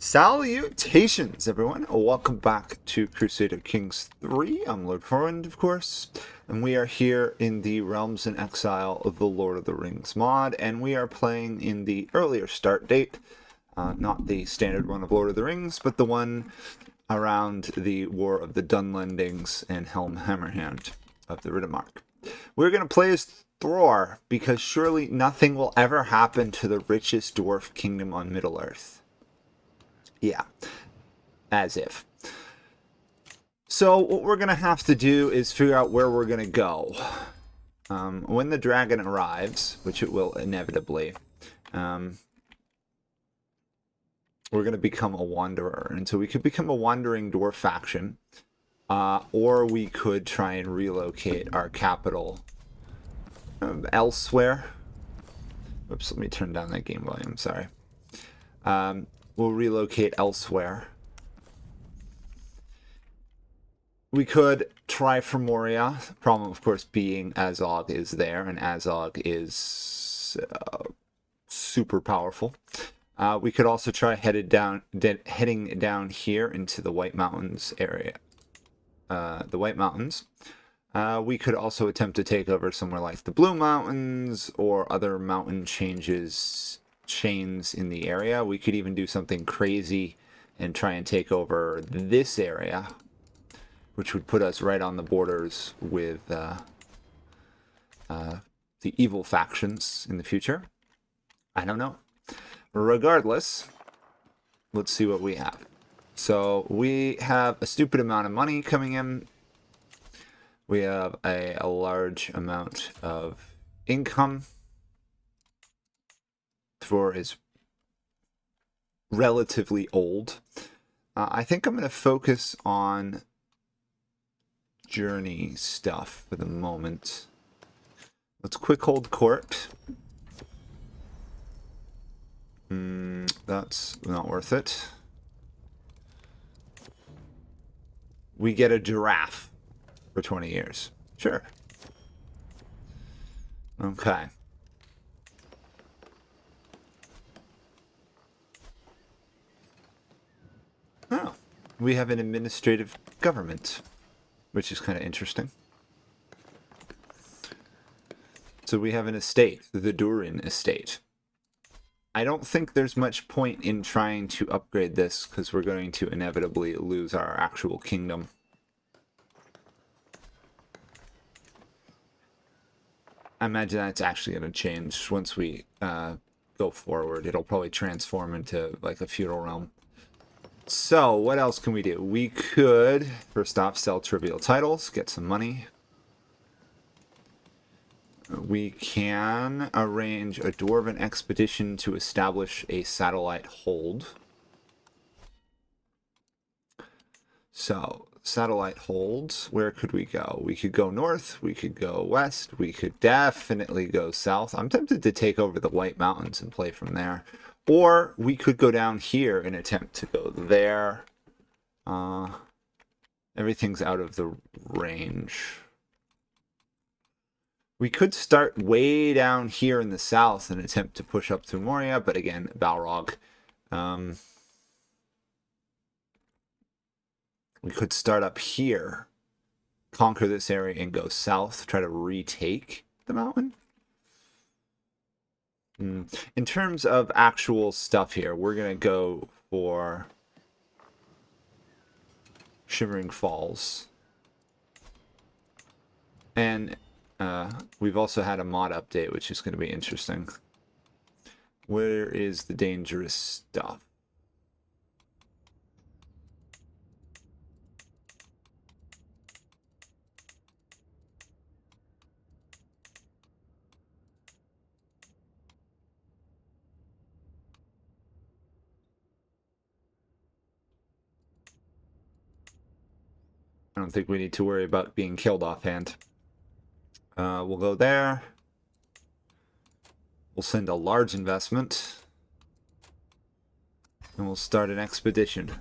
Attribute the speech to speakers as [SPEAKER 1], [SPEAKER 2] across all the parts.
[SPEAKER 1] Salutations, everyone! Welcome back to Crusader Kings 3. I'm LotR, of course, and we are here in the Realms in Exile of the Lord of the Rings mod, and we are playing in the earlier start date, not the standard one of Lord of the Rings, but the one around the War of the Dunlendings and Helm Hammerhand of the Riddermark. We're going to play as Thror, because surely nothing will ever happen to the richest dwarf kingdom on Middle-earth. Yeah, as if. So what we're going to have to do is figure out where we're going to go. When the dragon arrives, which it will inevitably, we're going to become a wanderer. And so we could become a wandering dwarf faction, or we could try and relocate our capital elsewhere. Oops, let me turn down that game volume, sorry. We'll relocate elsewhere. We could try for Moria. The problem, of course, being Azog is there, and Azog is super powerful. We could also try heading down here into the White Mountains area. The White Mountains. We could also attempt to take over somewhere like the Blue Mountains or other mountain chains in the area. We could even do something crazy and try and take over this area, which would put us right on the borders with the evil factions in the future. I don't know. Regardless, let's see what we have. So we have a stupid amount of money coming in. We have a large amount of income. Thror is relatively old. I think I'm going to focus on journey stuff for the moment. Let's quick hold court. That's not worth it. We get a giraffe for 20 years. Sure. Okay. Oh, we have an administrative government, which is kind of interesting. So we have an estate, the Durin estate. I don't think there's much point in trying to upgrade this because we're going to inevitably lose our actual kingdom. I imagine that's actually going to change once we go forward. It'll probably transform into like a feudal realm. So, what else can we do? We could, first off, sell trivial titles, get some money. We can arrange a Dwarven expedition to establish a satellite hold. So, satellite holds, where could we go? We could go north, we could go west, we could definitely go south. I'm tempted to take over the White Mountains and play from there. Or we could go down here and attempt to go there. Everything's out of the range. We could start way down here in the south and attempt to push up through Moria, but again, Balrog. We could start up here, conquer this area, and go south, try to retake the mountain. In terms of actual stuff here, we're going to go for Shimmering Falls. And we've also had a mod update, which is going to be interesting. Where is the dangerous stuff? I don't think we need to worry about being killed offhand. We'll go there. We'll send a large investment. And we'll start an expedition.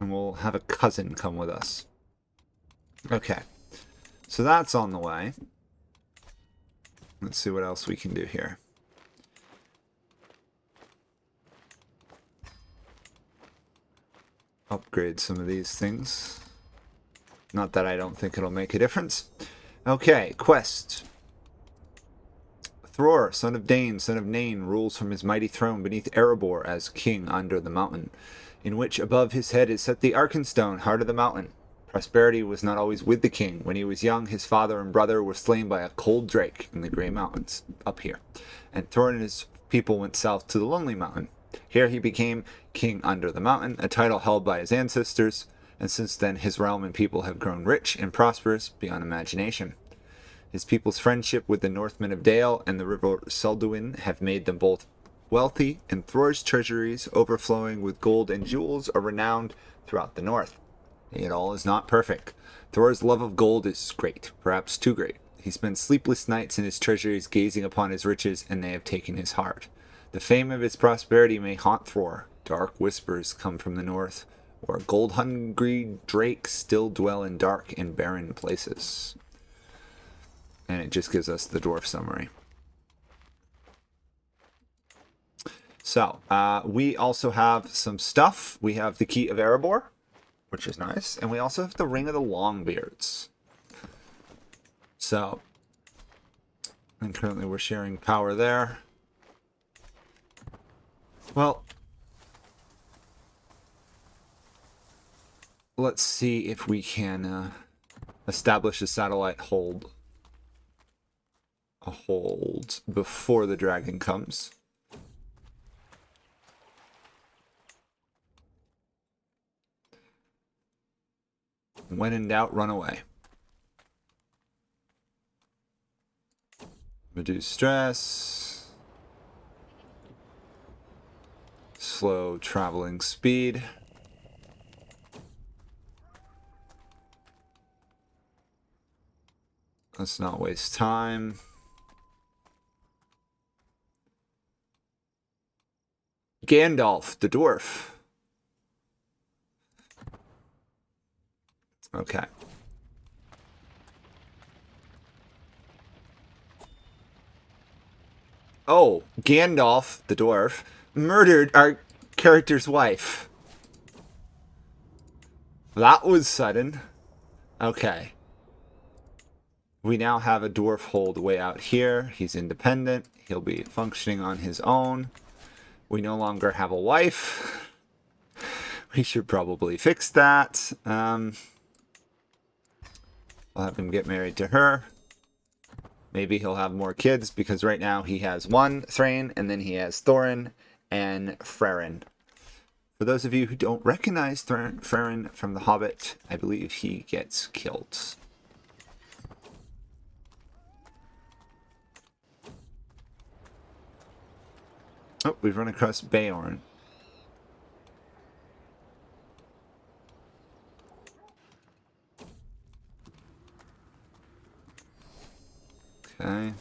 [SPEAKER 1] And we'll have a cousin come with us. Okay. So that's on the way. Let's see what else we can do here. upgrade some of these things. Not that I don't think it'll make a difference. Okay, quest. Thror, son of Dane, son of Nain, rules from his mighty throne beneath Erebor as king under the mountain, in which above his head is set the Arkenstone, heart of the mountain. Prosperity was not always with the king. When he was young, his father and brother were slain by a cold drake in the Grey Mountains, up here, and Thror and his people went south to the Lonely Mountain. Here he became king under the mountain, a title held by his ancestors, and since then his realm and people have grown rich and prosperous beyond imagination. His people's friendship with the Northmen of Dale and the river Selduin have made them both wealthy, and Thror's treasuries, overflowing with gold and jewels, are renowned throughout the north. It all is not perfect. Thror's love of gold is great, perhaps too great. He spends sleepless nights in his treasuries gazing upon his riches, and they have taken his heart. The fame of his prosperity may haunt Thror. Dark whispers come from the north, where gold-hungry drakes still dwell in dark and barren places. And it just gives us the dwarf summary. So, we also have some stuff. We have the Key of Erebor, which is nice. And we also have the Ring of the Longbeards. So, and currently we're sharing power there. Well, let's see if we can establish a satellite hold. A hold before the dragon comes. When in doubt, run away. Reduce stress. Slow traveling speed. Let's not waste time. Gandalf, the dwarf. Okay. Oh, Gandalf, the dwarf, murdered our character's wife. That was sudden. Okay. We now have a dwarf hold way out here. He's independent. He'll be functioning on his own. We no longer have a wife. We should probably fix that. We'll have him get married to her. Maybe he'll have more kids, because right now he has one, Thrain, and then he has Thorin and Frerin. For those of you who don't recognize Frerin from The Hobbit, I believe he gets killed. Oh, we've run across Beorn. Okay.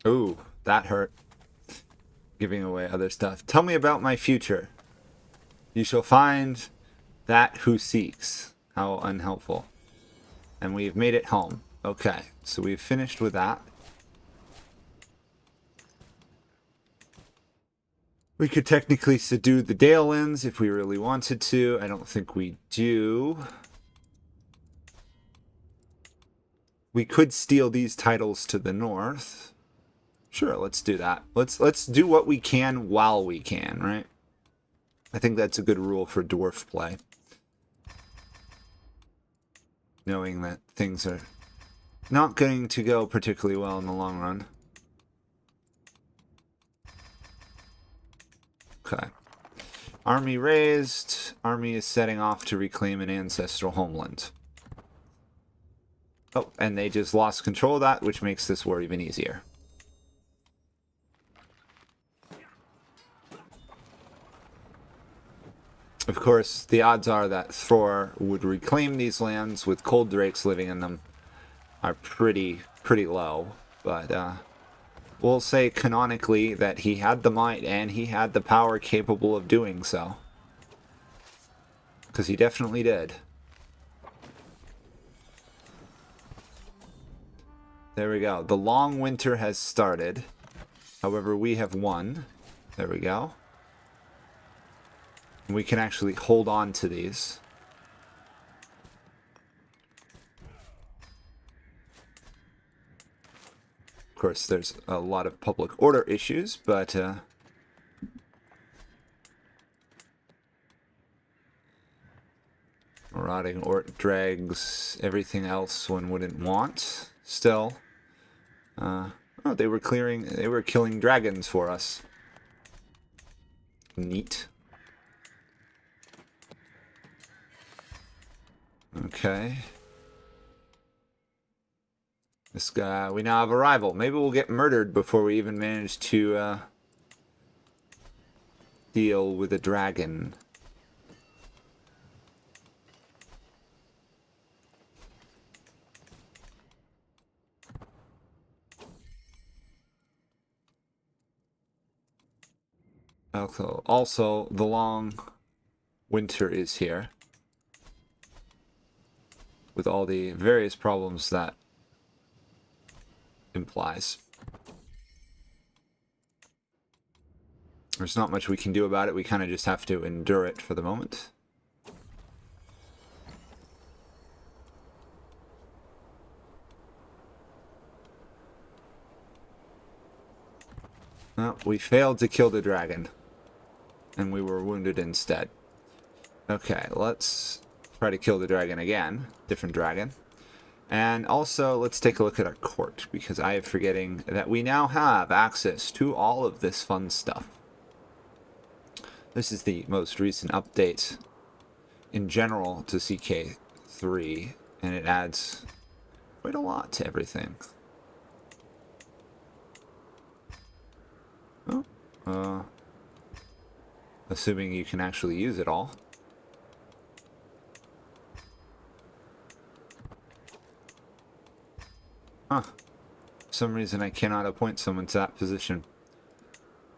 [SPEAKER 1] Ooh, that hurt. Giving away other stuff. Tell me about my future. You shall find that who seeks. How unhelpful. And we've made it home. Okay, so we've finished with that. We could technically subdue the Dalelands if we really wanted to. I don't think we do. We could steal these titles to the north. Sure, let's do that. Let's do what we can while we can, right? I think that's a good rule for dwarf play. Knowing that things are not going to go particularly well in the long run. Okay. Army raised. Army is setting off to reclaim an ancestral homeland. Oh, and they just lost control of that, which makes this war even easier. Of course, the odds are that Thror would reclaim these lands with cold drakes living in them are pretty low. But we'll say canonically that he had the might and he had the power capable of doing so. Because he definitely did. There we go. The long winter has started. However, we have won. There we go. And we can actually hold on to these. Of course, there's a lot of public order issues, but marauding Ort drags everything else one wouldn't want. Still, oh, they were killing dragons for us. Neat. Okay. This guy, we now have a rival. Maybe we'll get murdered before we even manage to deal with a dragon. Also, the long winter is here, with all the various problems that implies. There's not much we can do about it. We kind of just have to endure it for the moment. Well, we failed to kill the dragon, and we were wounded instead. Okay, let's try to kill the dragon again. Different dragon. And also, let's take a look at our court, because I am forgetting that we now have access to all of this fun stuff. This is the most recent update in general to CK3, and it adds quite a lot to everything. Oh, assuming you can actually use it all. Huh. For some reason I cannot appoint someone to that position.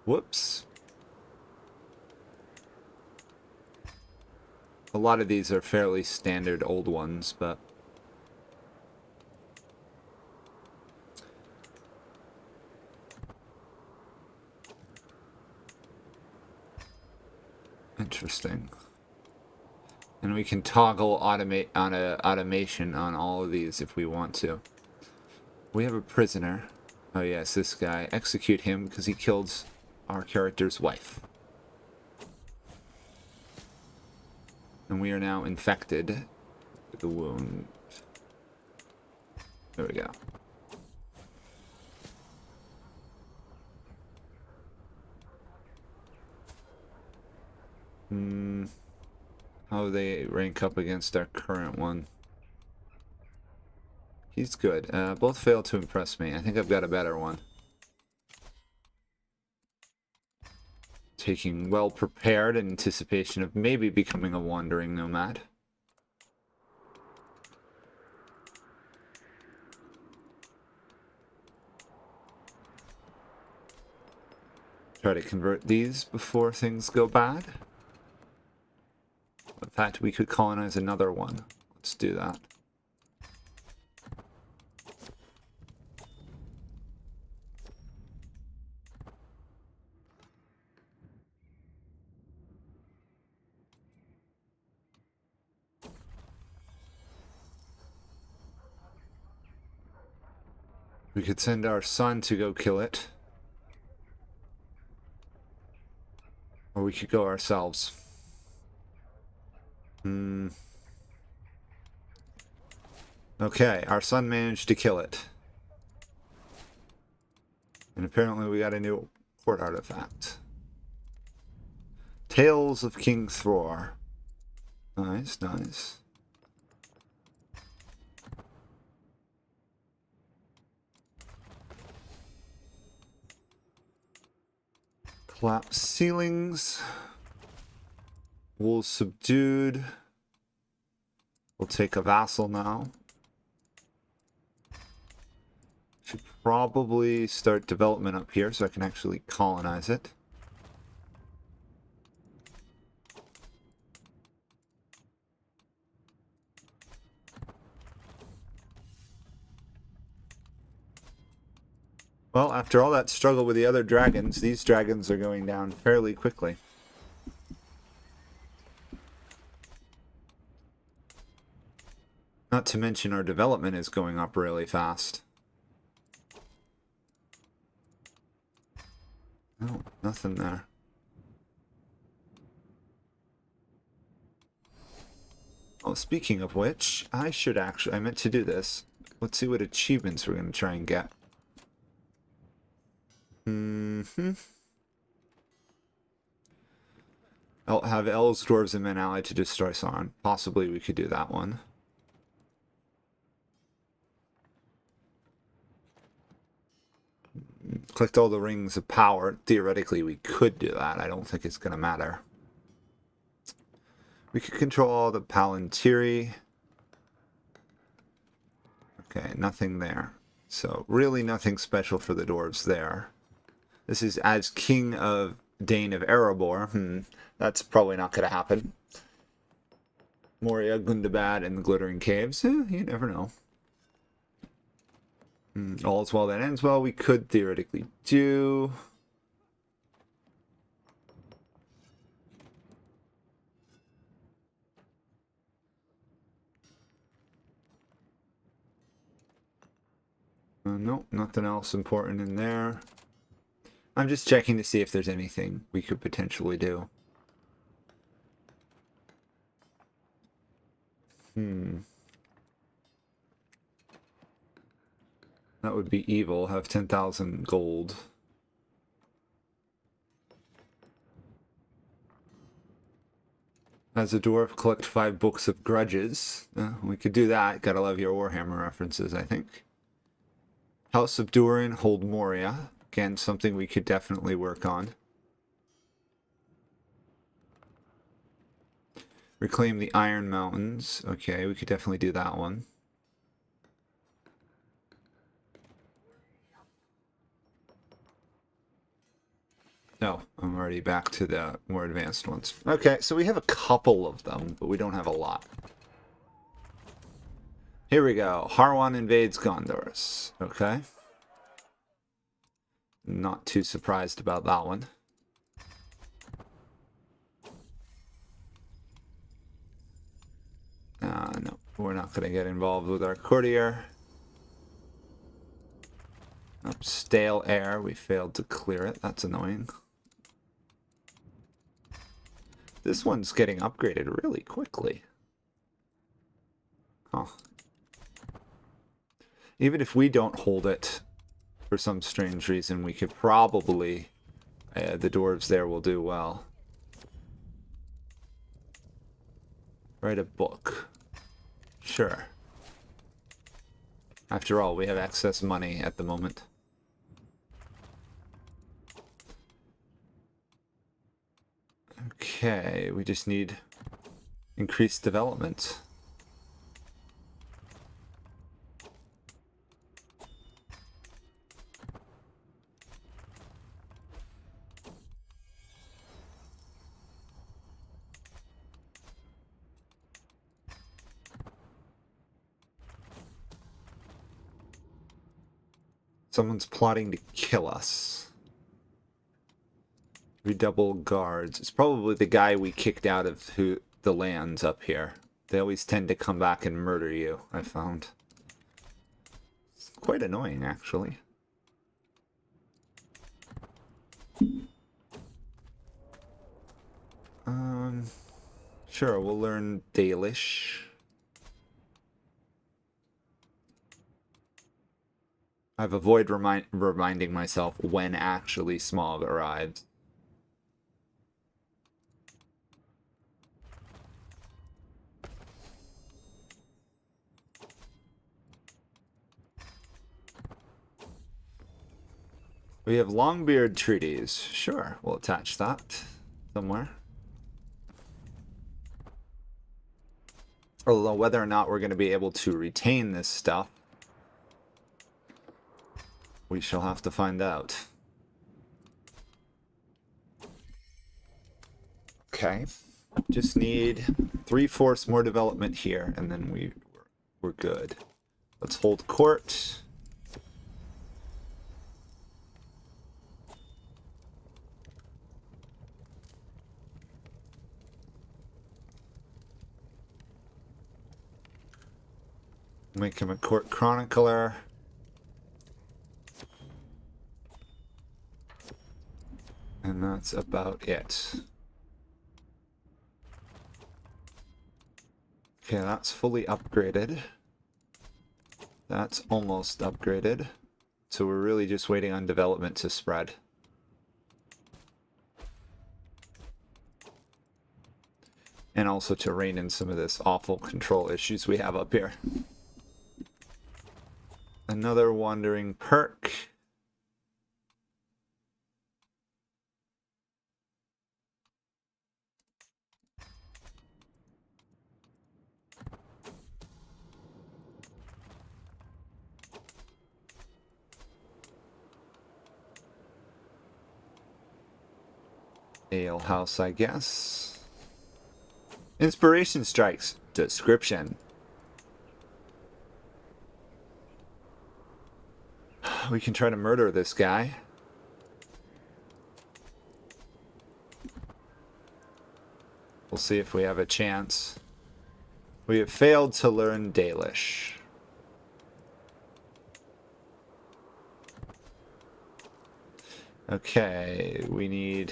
[SPEAKER 1] Whoops. A lot of these are fairly standard old ones, but... Interesting. And we can toggle automation on all of these if we want to. We have a prisoner. Oh yes, this guy. Execute him because he killed our character's wife. And we are now infected with the wound. There we go. How do they rank up against our current one? He's good. Both failed to impress me. I think I've got a better one. Taking well prepared in anticipation of maybe becoming a wandering nomad. Try to convert these before things go bad. In fact, we could colonize another one. Let's do that. We could send our son to go kill it. Or we could go ourselves. Okay, our son managed to kill it. And apparently we got a new court artifact. Tales of King Thror. Nice, nice. Collapsed ceilings. Wolves subdued. We'll take a vassal now. Should probably start development up here so I can actually colonize it. Well, after all that struggle with the other dragons, these dragons are going down fairly quickly. Not to mention our development is going up really fast. Oh, nothing there. Oh, speaking of which, I meant to do this. Let's see what achievements we're going to try and get. I'll have elves, dwarves, and men allied to destroy Sauron. Possibly we could do that one. Collect all the rings of power. Theoretically, we could do that. I don't think it's going to matter. We could control all the Palantiri. Okay, nothing there. So, really nothing special for the dwarves there. This is as King of Dane of Erebor. That's probably not going to happen. Moria, Gundabad, and the Glittering Caves. You never know. All's well that ends well. We could theoretically do... Nope, nothing else important in there. I'm just checking to see if there's anything we could potentially do. That would be evil. Have 10,000 gold. As a dwarf, collect 5 books of grudges. We could do that. Gotta love your Warhammer references, I think. House of Durin, hold Moria. Again, something we could definitely work on. Reclaim the Iron Mountains. Okay, we could definitely do that one. No, I'm already back to the more advanced ones. Okay, so we have a couple of them, but we don't have a lot. Here we go. Harwan invades Gondor. Okay. Not too surprised about that one. No, we're not going to get involved with our courtier. Stale air. We failed to clear it. That's annoying. This one's getting upgraded really quickly. Huh. Even if we don't hold it, for some strange reason, we could probably... the dwarves there will do well. Write a book. Sure. After all, we have excess money at the moment. Okay, we just need increased development. Someone's plotting to kill us. Redouble guards. It's probably the guy we kicked out of the lands up here. They always tend to come back and murder you, I found. It's quite annoying, actually. Sure, we'll learn Dalish. I've avoided reminding myself when actually Smaug arrives. We have Longbeard treaties. Sure, we'll attach that somewhere. Although whether or not we're going to be able to retain this stuff, we shall have to find out. Okay. Just need 3/4 more development here, and then we're good. Let's hold court. Make him a court chronicler. And that's about it. Okay, that's fully upgraded. That's almost upgraded. So we're really just waiting on development to spread. And also to rein in some of this awful control issues we have up here. Another wandering perk. Ale house, I guess. Inspiration strikes. Description. We can try to murder this guy. We'll see if we have a chance. We have failed to learn Dalish. Okay, we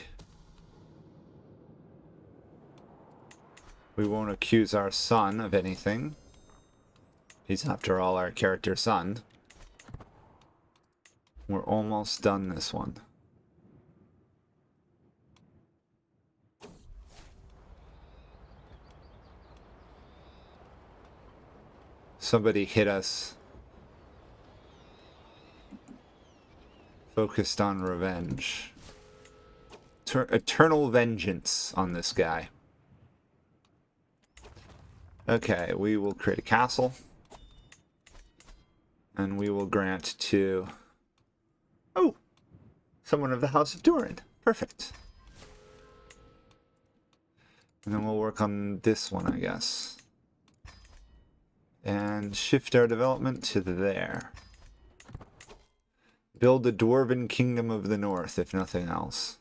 [SPEAKER 1] won't accuse our son of anything. He's after all our character son. We're almost done this one. Somebody hit us. Focused on revenge. Eternal vengeance on this guy. Okay, we will create a castle. And we will grant to... Oh! Someone of the House of Durin. Perfect. And then we'll work on this one, I guess. And shift our development to there. Build the Dwarven Kingdom of the North, if nothing else.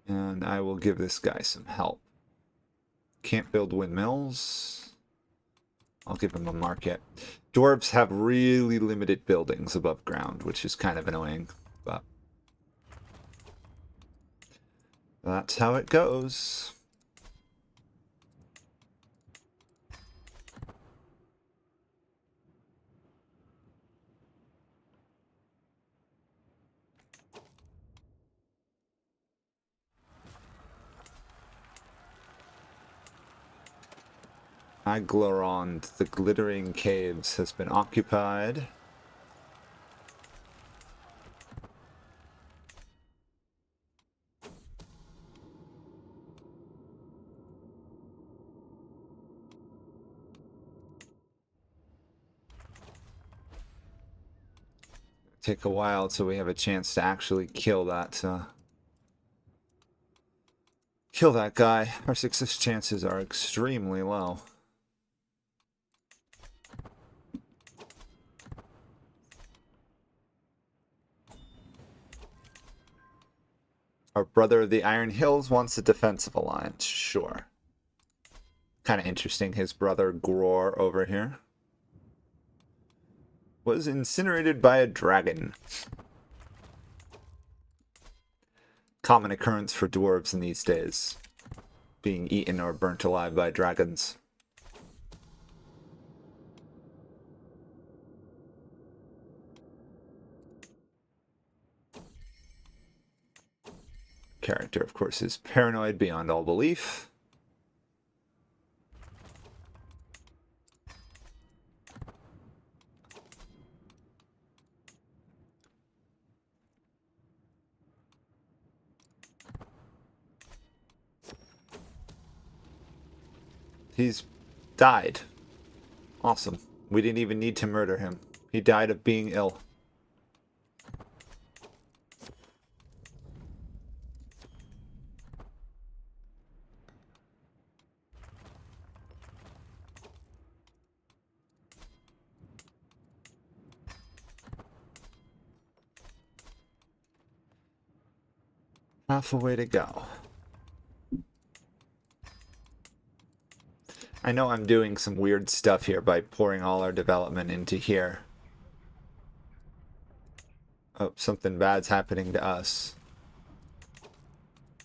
[SPEAKER 1] And I will give this guy some help. Can't build windmills. I'll give him a market. Dwarves have really limited buildings above ground, which is kind of annoying, but that's how it goes. Aglorond, the glittering caves, has been occupied. Take a while till we have a chance to actually kill that guy. Our success chances are extremely low. Our brother of the Iron Hills wants a defensive alliance. Sure. Kind of interesting, his brother Gror over here was incinerated by a dragon. Common occurrence for dwarves in these days. Being eaten or burnt alive by dragons. Character, of course, is paranoid beyond all belief. He's died. Awesome. We didn't even need to murder him. He died of being ill. Half a way to go. I know I'm doing some weird stuff here by pouring all our development into here. Oh, something bad's happening to us.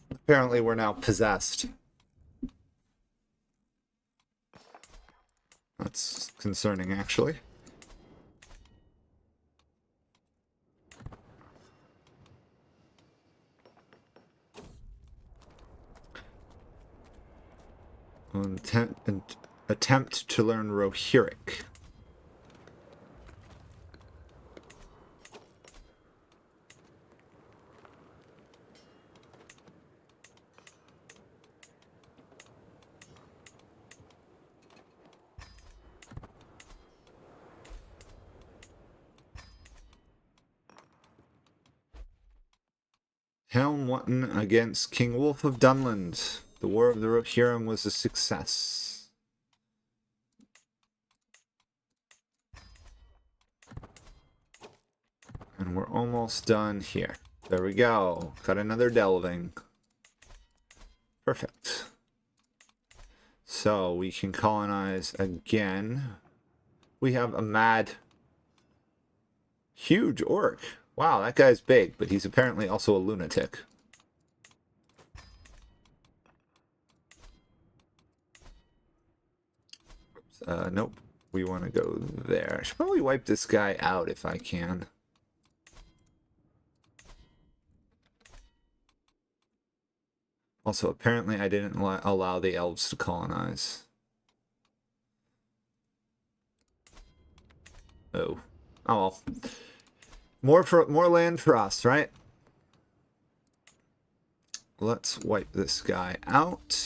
[SPEAKER 1] Apparently we're now possessed. That's concerning, actually. Attempt to learn Rohirric. Helm-Wotton against King Wolf of Dunland. The War of the Rohirrim was a success. And we're almost done here. There we go. Got another delving. Perfect. So we can colonize again. We have a mad, huge orc. Wow, that guy's big, but he's apparently also a lunatic. Nope. We want to go there. I should probably wipe this guy out if I can. Also, apparently I didn't allow the elves to colonize. Oh. Oh well. More land for us, right? Let's wipe this guy out.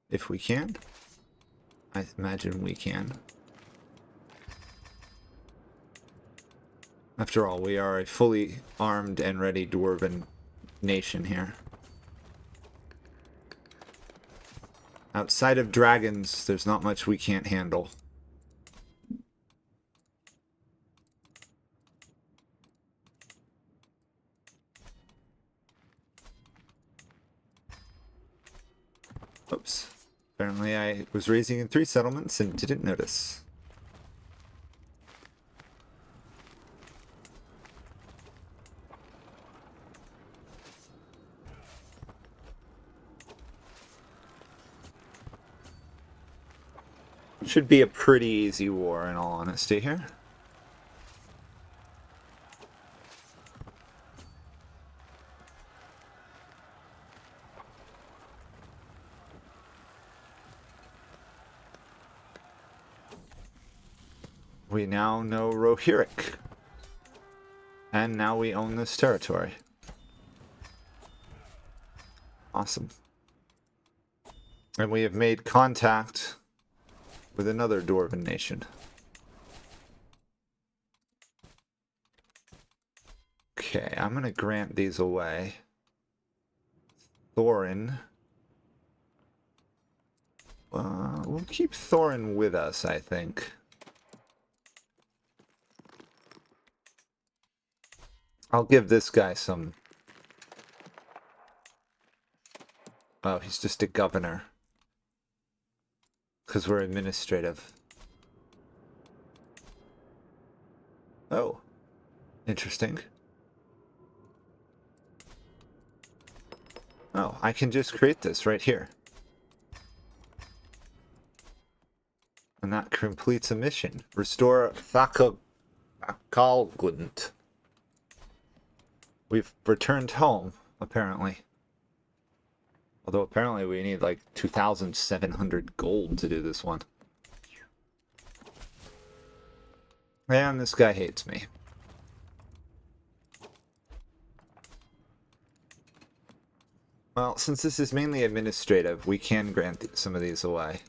[SPEAKER 1] If we can. I imagine we can. After all, we are a fully armed and ready Dwarven nation here. Outside of dragons, there's not much we can't handle. Oops. Apparently I was raising in 3 settlements and didn't notice. Should be a pretty easy war in all honesty here. We now know Rohirric. And now we own this territory. Awesome. And we have made contact with another Dwarven nation. Okay, I'm going to grant these away. Thorin. We'll keep Thorin with us, I think. I'll give this guy some... Oh, he's just a governor. Because we're administrative. Oh. Interesting. Oh, I can just create this right here. And that completes a mission. Restore Thakalgund. We've returned home, apparently. Although apparently we need like 2,700 gold to do this one. And this guy hates me. Well, since this is mainly administrative, we can grant some of these away.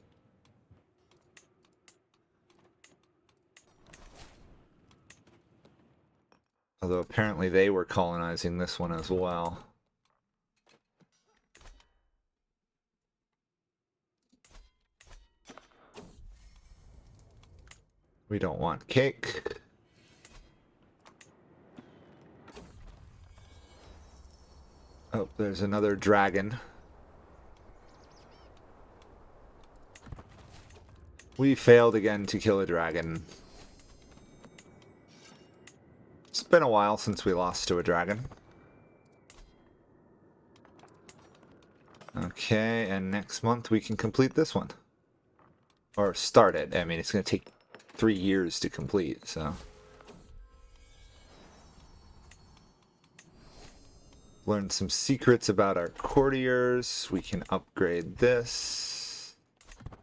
[SPEAKER 1] Although apparently they were colonizing this one as well. We don't want cake. Oh, there's another dragon. We failed again to kill a dragon. It's been a while since we lost to a dragon. Okay, and next month we can complete this one. Or start it. I mean, it's going to take 3 years to complete, so. Learn some secrets about our courtiers. We can upgrade this.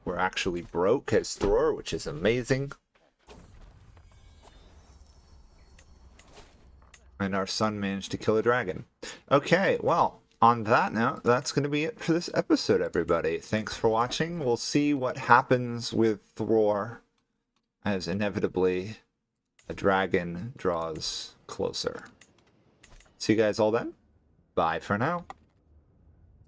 [SPEAKER 1] We're actually broke as Thror, which is amazing. And our son managed to kill a dragon. Okay, well, on that note, that's going to be it for this episode, everybody. Thanks for watching. We'll see what happens with Thror as inevitably a dragon draws closer. See you guys all then. Bye for now.